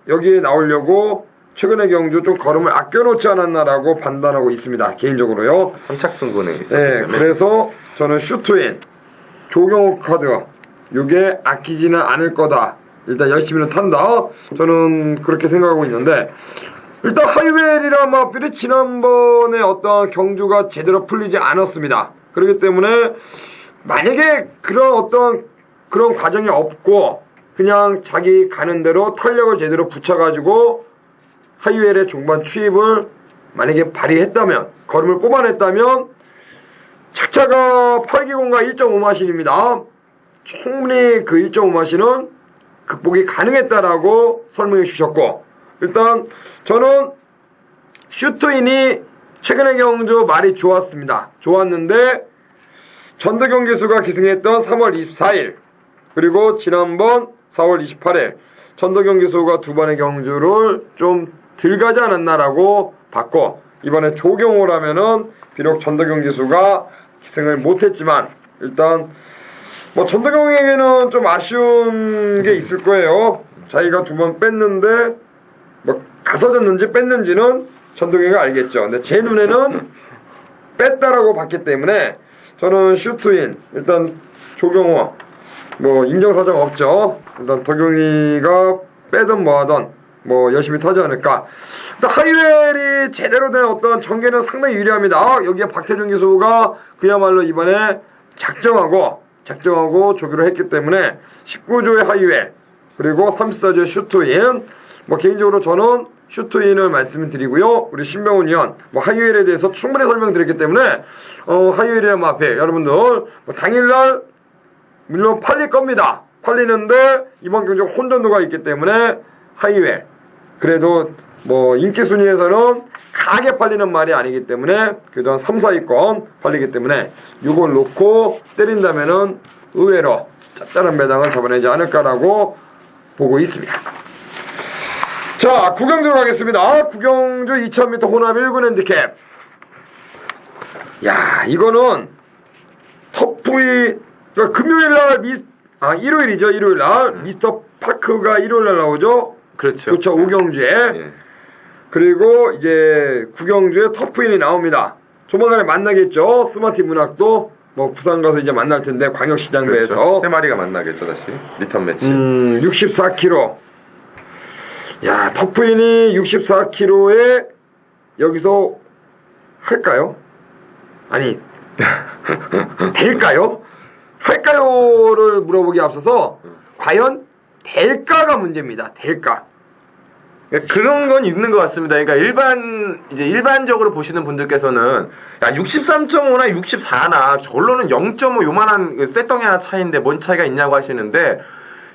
여기에 나오려고 최근의 경주 좀 걸음을 아껴놓지 않았나라고 판단하고 있습니다. 개인적으로요. 3착 승부는 있었기 네, 때문에 그래서 저는 슈트인 조경호 카드 요게 아끼지는 않을 거다. 일단 열심히는 탄다. 저는 그렇게 생각하고 있는데 일단 하이웰이라 마필이 지난번에 어떤 경주가 제대로 풀리지 않았습니다. 그렇기 때문에 만약에 그런 과정이 없고 그냥 자기 가는 대로 탄력을 제대로 붙여가지고 하이웰의 종반 투입을 만약에 발휘했다면, 걸음을 뽑아냈다면 착차가 8기공과 1.5마신입니다. 충분히 그 1.5마신은 극복이 가능했다라고 설명해 주셨고, 일단 저는 슈트인이 최근의 경주 말이 좋았습니다. 좋았는데 전도경 기수가 기승했던 3월 24일 그리고 지난번 4월 28일 전도경 기수가 두 번의 경주를 좀 덜 가지 않았나라고 봤고, 이번에 조경호라면은 비록 전도경 기수가 기승을 못했지만 일단 뭐 전도경에게는 좀 아쉬운 게 있을 거예요. 자기가 두 번 뺐는데 뭐 가서졌는지 뺐는지는 전도경이 알겠죠. 근데 제 눈에는 뺐다라고 봤기 때문에 저는 슈트인 일단 조경호 뭐 인정사정 없죠. 일단 도경이가 빼든 뭐하든 뭐 열심히 타지 않을까. 일단 하이웰이 제대로 된 어떤 전개는 상당히 유리합니다. 여기에 박태준 기수가 그야말로 이번에 작정하고 조기로 했기 때문에 19조의 하이웰 그리고 34조의 슈트인, 뭐 개인적으로 저는 슈트인을 말씀드리고요. 우리 신병훈 위원 뭐 하이웰에 대해서 충분히 설명드렸기 때문에 하이웰이라는 앞에 여러분들 뭐 당일날 물론 팔릴 겁니다. 팔리는데 이번 경주 혼전도가 있기 때문에 하이웰 그래도 뭐 인기 순위에서는 강하게 팔리는 말이 아니기 때문에 그래도 한 3, 4위권 팔리기 때문에 이걸 놓고 때린다면은 의외로 짭짤한 배당을 잡아내지 않을까라고 보고 있습니다. 자, 구경주 가겠습니다. 구경주 2000m 혼합 1군 핸디캡. 야, 이거는 터프이 그러니까 금요일날 일요일이죠. 일요일날 미스터 파크가 일요일날 나오죠. 그렇죠. 그렇죠. 오경주에. 예. 그리고 이제 구경주에 터프인이 나옵니다. 조만간에 만나겠죠. 스마트 문학도 뭐 부산 가서 이제 만날 텐데 광역시장대에서. 그렇죠. 세 마리가 만나겠죠 다시 리턴 매치. 64kg. 야, 터프인이 64kg에 여기서 할까요? 아니 될까요? 할까요를 물어보기 앞서서 과연 될까가 문제입니다. 될까? 그러니까 그런 건 있는 것 같습니다. 그러니까 일반적으로 보시는 분들께서는 야 63.5나 64나 결론은 0.5 요만한 쇳덩이 하나 차이인데 뭔 차이가 있냐고 하시는데,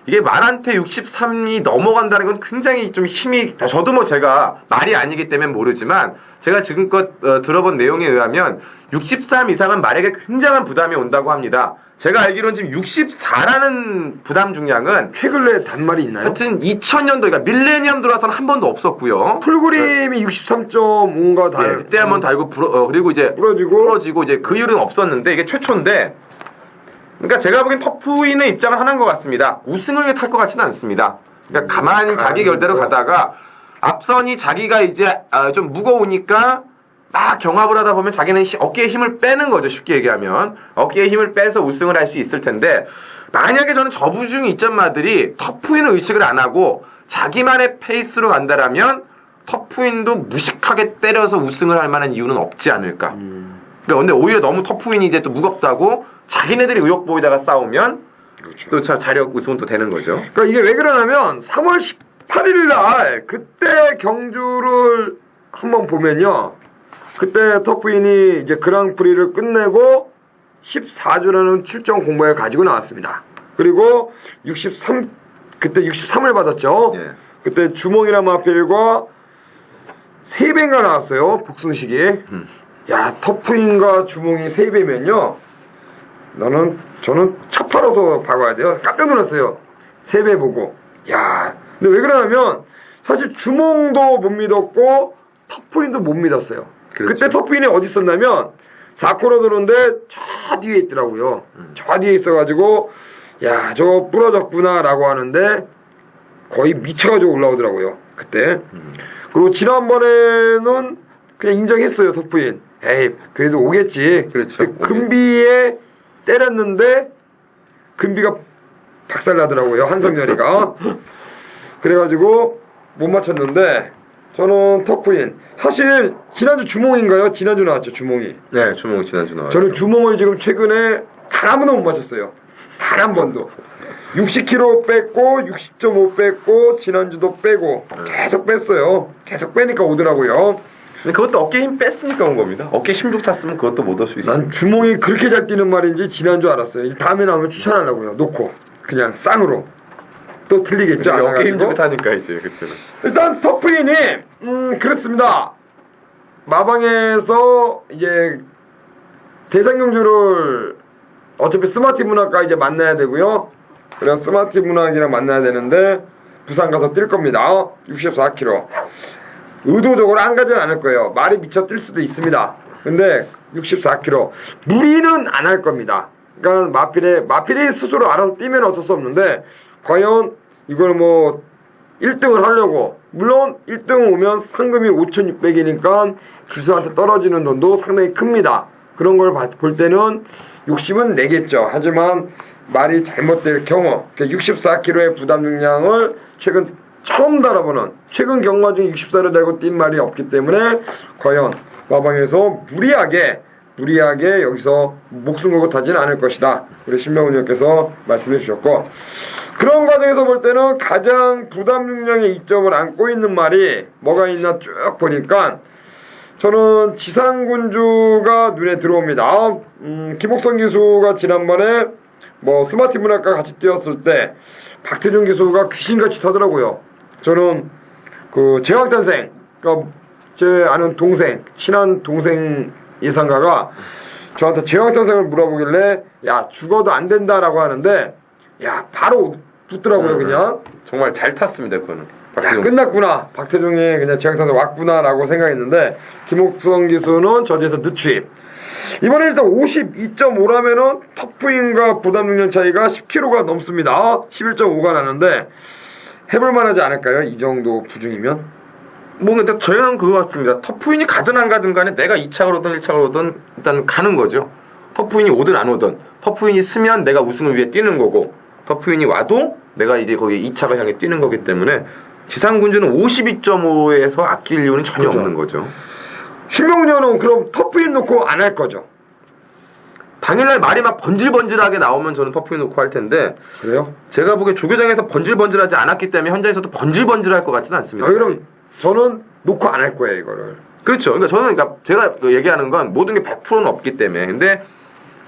이게 말한테 63이 넘어간다는 건 굉장히 좀 힘이, 저도 뭐 제가 말이 아니기 때문에 모르지만 제가 지금껏 들어본 내용에 의하면 63 이상은 말에게 굉장한 부담이 온다고 합니다. 제가 알기로는 지금 64라는 부담 중량은 최근에 단말이 있나요? 하여튼 2000년도 그러니까 밀레니엄 들어와서는 한 번도 없었고요. 풀그림이 63.5인가 달. 네, 그때 한번 달고 그리고 이제 부러지고 이제 그 이후로는 없었는데 이게 최초인데, 그러니까 제가 보기엔 터프인의 입장은 하나인 것 같습니다. 우승을 위해 탈 것 같지는 않습니다. 그러니까 가만히 자기 결대로 가다가 앞선이 자기가 이제 좀 무거우니까 막 경합을 하다 보면 자기는 어깨에 힘을 빼는 거죠. 쉽게 얘기하면 어깨에 힘을 빼서 우승을 할 수 있을 텐데, 만약에 저는 저부중 이점마들이 터프인을 의식을 안 하고 자기만의 페이스로 간다라면 터프인도 무식하게 때려서 우승을 할 만한 이유는 없지 않을까. 근데 오히려 너무 터프인이 이제 또 무겁다고 자기네들이 의욕 보이다가 싸우면 그렇죠. 또 자력 우승은 또 되는 거죠. 그러니까 이게 왜 그러냐면 3월 18일 날 그때 경주를 한번 보면요. 그때 터프인이 이제 그랑프리를 끝내고 14주라는 출전 공모를 가지고 나왔습니다. 그리고 그때 63을 받았죠. 예. 그때 주몽이나 마필과 3배인가 나왔어요. 복승식이. 야, 터프인과 주몽이 3배면요. 저는 차 팔아서 박아야 돼요. 깜짝 놀랐어요. 3배 보고. 야, 근데 왜 그러냐면 사실 주몽도 못 믿었고 터프인도 못 믿었어요. 그렇죠. 그때 터프인이 어디 있었냐면 4코너 들어오는데 저 뒤에 있더라고요. 저 뒤에 있어가지고 야, 저거 부러졌구나 라고 하는데 거의 미쳐가지고 올라오더라고요. 그때. 그리고 지난번에는 그냥 인정했어요. 터프인. 에이, 그래도 오겠지. 그렇죠. 금비에 때렸는데 금비가 박살나더라고요. 한성열이가. 그래가지고 못 맞췄는데 저는 터프인. 사실 지난주 주몽인가요? 지난주 나왔죠. 주몽이. 네, 주몽 지난주 나와요. 저는 주몽을 지금 최근에 단 한 번도 못 맞췄어요. 단 한 번도. 60kg 뺐고 60.5 뺐고 지난주도 빼고 계속 뺐어요. 계속 빼니까 오더라고요. 근데 그것도 어깨 힘 뺐으니까 온 겁니다. 어깨 힘 좀 탔으면 그것도 못 올 수 있어요. 난 주몽이 그렇게 잘 뛰는 말인지 지난 줄 알았어요. 다음에 나오면 추천하려고요. 놓고 그냥 쌍으로. 또 틀리겠죠. 안 어깨 힘 좀 와가지고. 타니까 이제 그때는. 일단 터프인이 그렇습니다. 마방에서 이제 대상경주를 어차피 스마트 문학과 이제 만나야 되고요. 그래서 스마트 문학이랑 만나야 되는데 부산 가서 뛸 겁니다. 64km. 의도적으로 안 가진 않을 거예요. 말이 미쳐 뛸 수도 있습니다. 근데 64km 무리는 안 할 겁니다. 그러니까 마필이 스스로 알아서 뛰면 어쩔 수 없는데 과연 이걸 뭐 1등을 하려고 물론 1등 오면 상금이 5,600이니까 기수한테 떨어지는 돈도 상당히 큽니다. 그런 걸 볼 때는 욕심은 내겠죠. 하지만 말이 잘못될 경우 64kg의 부담 용량을 최근 처음 달아보는 최근 경마 중에 64를 달고 뛴 말이 없기 때문에 과연 마방에서 무리하게 여기서 목숨 걸고 타지는 않을 것이다. 우리 신명훈 의원께서 말씀해 주셨고 그런 과정에서 볼 때는 가장 부담 용량의 이점을 안고 있는 말이 뭐가 있나 쭉 보니까 저는 지상군주가 눈에 들어옵니다. 김옥선 기수가 지난번에 뭐 스마트 문학과 같이 뛰었을 때 박태준 기수가 귀신같이 타더라고요. 저는 그 제왕탄생, 그러니까 제 아는 동생, 친한 동생 예상가가 저한테 제왕탄생을 물어보길래 야 죽어도 안 된다라고 하는데 야 바로 붙더라고요. 그냥 정말 잘 탔습니다 그거는. 야 끝났구나, 박태종이 그냥 제왕탄생 왔구나라고 생각했는데 김옥성 기수는 저 뒤에서 늦추입. 이번에 일단 52.5라면은 터프인과 부담 용량 차이가 10kg가 넘습니다. 11.5가 나는데 해볼만 하지 않을까요? 이 정도 부중이면? 뭐 근데 저희는 그거 같습니다. 터프인이 가든 안 가든 간에 내가 2착을 오든 1착을 오든 일단 가는 거죠. 터프인이 오든 안 오든 터프인이 쓰면 내가 우승을 위해 뛰는 거고 터프인이 와도 내가 이제 거기 2착을 향해 뛰는 거기 때문에 지상군주는 52.5에서 아낄 이유는 전혀 그렇죠. 없는 거죠. 신명훈 의원은 그럼 터프인 놓고 안 할 거죠? 당일날 말이 막 번질번질하게 나오면 저는 터프인 놓고 할 텐데 그래요? 제가 보기에 조교장에서 번질번질하지 않았기 때문에 현장에서도 번질번질할 것 같지는 않습니다. 그럼 저는 놓고 안 할 거예요 이거를. 그렇죠. 그러니까 저는 그러니까 제가 얘기하는 건 모든 게 100%는 없기 때문에. 근데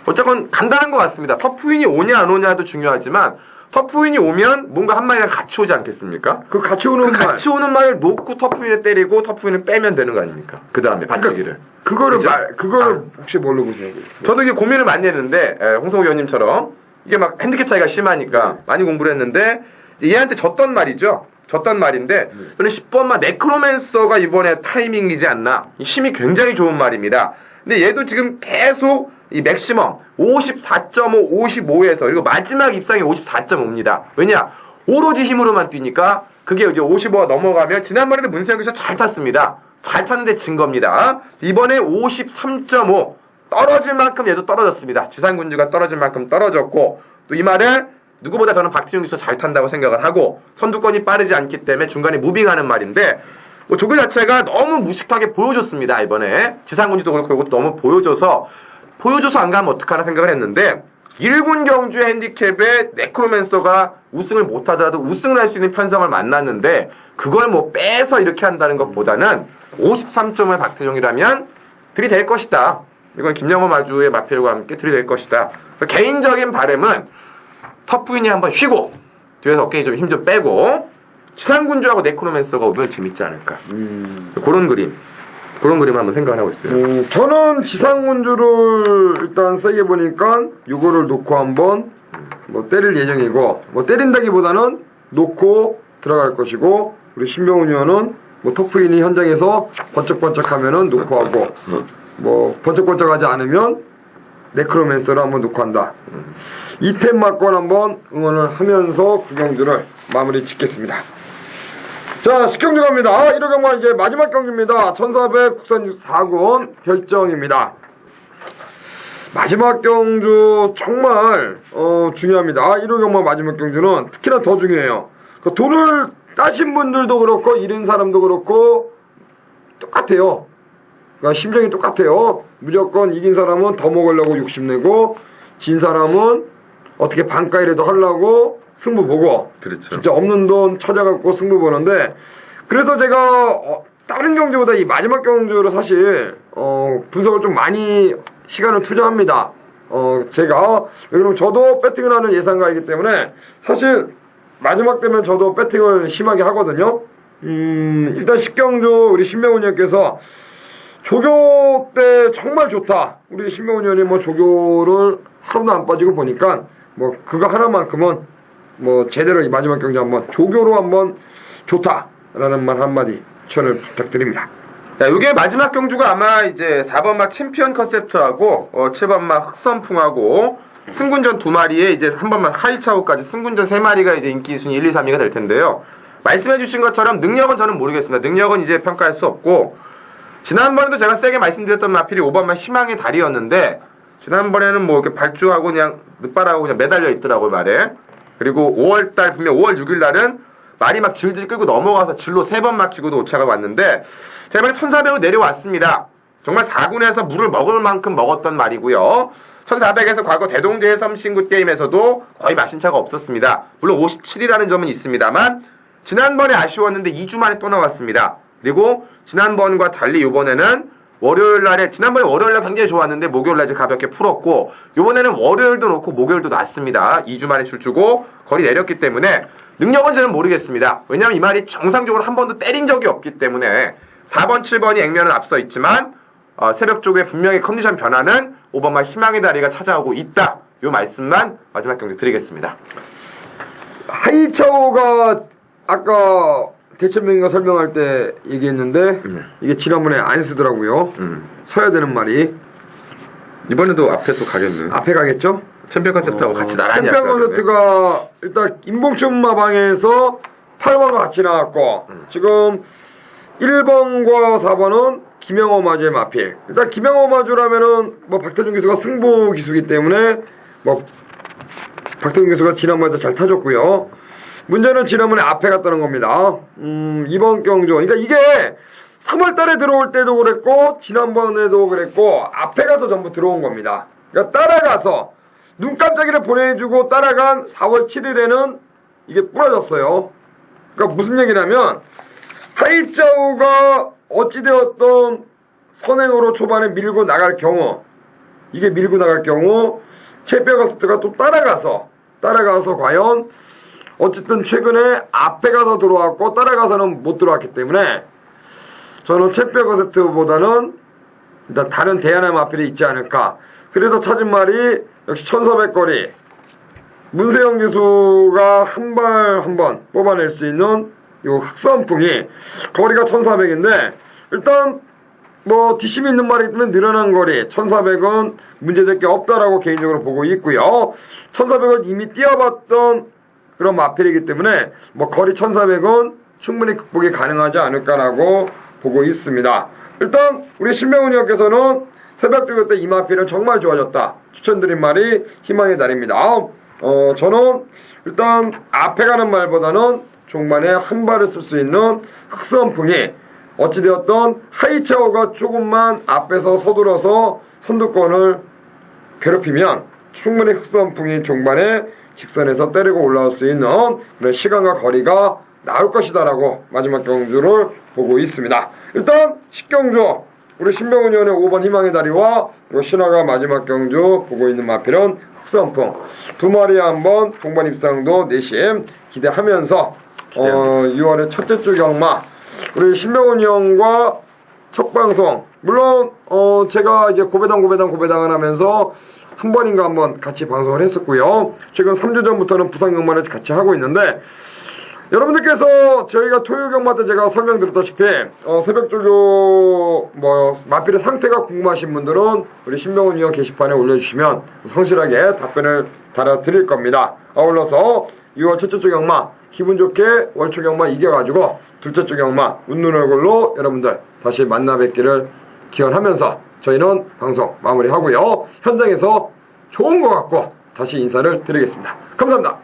어쨌건 간단한 것 같습니다. 터프인이 오냐 안 오냐도 중요하지만 터프인이 오면 뭔가 한 마리가 같이 오지 않겠습니까? 그 같이 오는 말. 같이 오는 말을 놓고 터프인을 때리고 터프인을 빼면 되는 거 아닙니까? 그 다음에 받치기를. 그거를 그죠? 그거를 혹시 뭘로 보시냐고요? 저도 이게 고민을 많이 했는데 홍성호 의원님처럼 이게 막 핸디캡 차이가 심하니까 많이 공부를 했는데 얘한테 졌던 말이죠. 졌던 말인데 저는 10번만 네크로맨서가 이번에 타이밍이지 않나. 이 힘이 굉장히 좋은 말입니다. 근데 얘도 지금 계속 이 맥시멈 54.5, 55에서 그리고 마지막 입상이 54.5입니다. 왜냐? 오로지 힘으로만 뛰니까 그게 이제 55가 넘어가면 지난번에도 문세영 기자 잘 탔습니다. 잘 탔는데 진 겁니다. 이번에 53.5 떨어질 만큼 얘도 떨어졌습니다. 지상군주가 떨어질 만큼 떨어졌고 또 이 말을 누구보다 저는 박태용 기수 잘 탄다고 생각을 하고 선두권이 빠르지 않기 때문에 중간에 무빙하는 말인데 뭐 조교 자체가 너무 무식하게 보여줬습니다. 이번에 지상군주도 그렇고 이것도 너무 보여줘서 안 가면 어떡하나 생각을 했는데 1군 경주의 핸디캡에 네크로맨서가 우승을 못하더라도 우승을 할 수 있는 편성을 만났는데 그걸 뭐 빼서 이렇게 한다는 것보다는 53점의 박태종이라면 들이댈 것이다. 이건 김영호 마주의 마필과 함께 들이댈 것이다. 개인적인 바람은 터프인이 한번 쉬고 뒤에서 어깨에 좀 힘 좀 빼고 지상군주하고 네크로맨서가 오면 재밌지 않을까. 그런 그림 한번 생각을 하고 있어요. 저는 지상군주를 일단 세게 보니까 요거를 놓고 한번 뭐 때릴 예정이고 뭐 때린다기보다는 놓고 들어갈 것이고 우리 신병훈 의원은 뭐 터프인이 현장에서 번쩍번쩍하면은 놓고 하고 뭐 번쩍번쩍하지 않으면 네크로맨서를 한번 놓고 한다. 이템 맞건 한번 응원을 하면서 구경주를 마무리 짓겠습니다. 자, 10경주 갑니다. 1호 경마 이제 마지막 경주입니다. 1400 국산 4군 결정입니다. 마지막 경주 정말 중요합니다. 1호 경마 마지막 경주는 특히나 더 중요해요. 그 돈을 따신 분들도 그렇고 잃은 사람도 그렇고 똑같아요. 그러니까 심정이 똑같아요. 무조건 이긴 사람은 더 먹으려고 욕심내고 진 사람은 어떻게 반가이라도 하려고 승부 보고 그렇죠. 진짜 없는 돈 찾아갖고 승부 보는데 그래서 제가 다른 경주보다 이 마지막 경주를 사실 분석을 좀 많이 시간을 투자합니다. 제가 왜 그러면 저도 배팅을 하는 예상가이기 때문에 사실 마지막 되면 저도 배팅을 심하게 하거든요. 일단 10경주 우리 신명훈 형께서 조교 때 정말 좋다. 우리 신명훈 형이 뭐 조교를 하루도 안 빠지고 보니까 뭐 그거 하나만큼은 뭐 제대로 이 마지막 경주 한번 조교로 한번 좋다라는 말 한마디 추천을 부탁드립니다. 자, 이게 마지막 경주가 아마 이제 4번 막 챔피언 컨셉트하고 7번 막 흑선풍하고 승군전 2마리에 이제 한 번만 하이차오까지 승군전 3마리가 이제 인기 순위 1, 2, 3위가 될 텐데요. 말씀해주신 것처럼 능력은 저는 모르겠습니다. 능력은 이제 평가할 수 없고, 지난번에도 제가 세게 말씀드렸던 마필이 5번만 희망의 달이었는데, 지난번에는 뭐 이렇게 발주하고 그냥 늦바라고 그냥 매달려 있더라고요, 말에. 그리고 5월달, 분명 5월 6일날은 말이 막 질질 끌고 넘어가서 질로 3번 막히고도 오차가 왔는데, 제번에 1400으로 내려왔습니다. 정말 4군에서 물을 먹을 만큼 먹었던 말이고요. 1400에서 과거 대동제 섬신구 게임에서도 거의 마신 차가 없었습니다. 물론 57이라는 점은 있습니다만, 지난번에 아쉬웠는데 2주 만에 또 나왔습니다. 그리고 지난번과 달리 이번에는 월요일날에, 지난번에 월요일날 굉장히 좋았는데 목요일날 이제 가볍게 풀었고, 이번에는 월요일도 놓고 목요일도 났습니다. 2주 만에 출주고 거리 내렸기 때문에 능력은 저는 모르겠습니다. 왜냐하면 이 말이 정상적으로 한 번도 때린 적이 없기 때문에 4번, 7번이 액면은 앞서 있지만 새벽 쪽에 분명히 컨디션 변화는 5번만 희망의 다리가 찾아오고 있다. 요 말씀만 마지막 경기 드리겠습니다. 하이차오가 아까 대천명인가 설명할 때 얘기했는데 이게 지난번에 안 쓰더라고요. 서야 되는 말이. 이번에도 앞에 또 가겠네. 앞에 가겠죠? 챔피언 컨셉트하고 같이 나란히 챔피언 컨셉트가 일단 임봉춘 마방에서 8번과 같이 나왔고 지금 1번과 4번은 김영호 마주의 마필. 일단 김영호 마주라면은 뭐 박태준 기수가 승부 기수기 때문에 뭐 박태준 기수가 지난번에도 잘 타줬고요. 문제는 지난번에 앞에 갔다는 겁니다. 이번 경주. 그러니까 이게 3월 달에 들어올 때도 그랬고, 지난번에도 그랬고, 앞에 가서 전부 들어온 겁니다. 그러니까 따라가서, 눈 깜짝이를 보내주고 따라간 4월 7일에는 이게 부러졌어요. 그러니까 무슨 얘기냐면, 하이짜오가 어찌되었던 선행으로 초반에 밀고 나갈 경우, 이게 밀고 나갈 경우, 챔피언가스트가 또 따라가서 과연, 어쨌든 최근에 앞에 가서 들어왔고 따라가서는 못 들어왔기 때문에 저는 챔피언 컨셉트보다는 일단 다른 대안의 마필이 있지 않을까. 그래서 찾은 말이 역시 1400거리 문세영 기수가 한 발 한 번 뽑아낼 수 있는 요 흑선풍이 거리가 1400인데 일단 뭐 뒷심이 있는 말이기 때문에 늘어난 거리 1400은 문제될 게 없다라고 개인적으로 보고 있고요. 1400은 이미 뛰어봤던 그런 마필이기 때문에 뭐 거리 1400은 충분히 극복이 가능하지 않을까라고 보고 있습니다. 일단 우리 신명훈 형께서는 새벽조교 때 이 마필은 정말 좋아졌다. 추천드린 말이 희망의 달입니다. 저는 일단 앞에 가는 말보다는 종반에 한 발을 쓸 수 있는 흑선풍이 어찌되었던 하이차오가 조금만 앞에서 서둘러서 선두권을 괴롭히면 충분히 흑선풍이 종반에 직선에서 때리고 올라올 수 있는 그런 시간과 거리가 나올 것이다라고 마지막 경주를 보고 있습니다. 일단 10경주 우리 신병훈 의원의 5번 희망의 다리와 신화가 마지막 경주 보고 있는 마필은 흑선풍 2마리에 한번 동반 입상도 내심 기대하면서 6월의 첫째 주 경마 우리 신병훈 형과 첫 방송 물론 제가 이제 고배당을 하면서 한 번인가 한번 같이 방송을 했었고요. 최근 3주 전부터는 부산 경마를 같이 하고 있는데 여러분들께서 저희가 토요 경마 때 제가 설명드렸다시피 새벽조교 마필의 상태가 궁금하신 분들은 우리 신병훈 위원 게시판에 올려주시면 성실하게 답변을 달아드릴 겁니다. 아울러서 6월 첫째 주 경마 기분 좋게 월초 경마 이겨가지고 둘째 주 경마 웃는 얼굴로 여러분들 다시 만나 뵙기를 기원하면서 저희는 방송 마무리하고요. 현장에서 좋은 것 같고 다시 인사를 드리겠습니다. 감사합니다.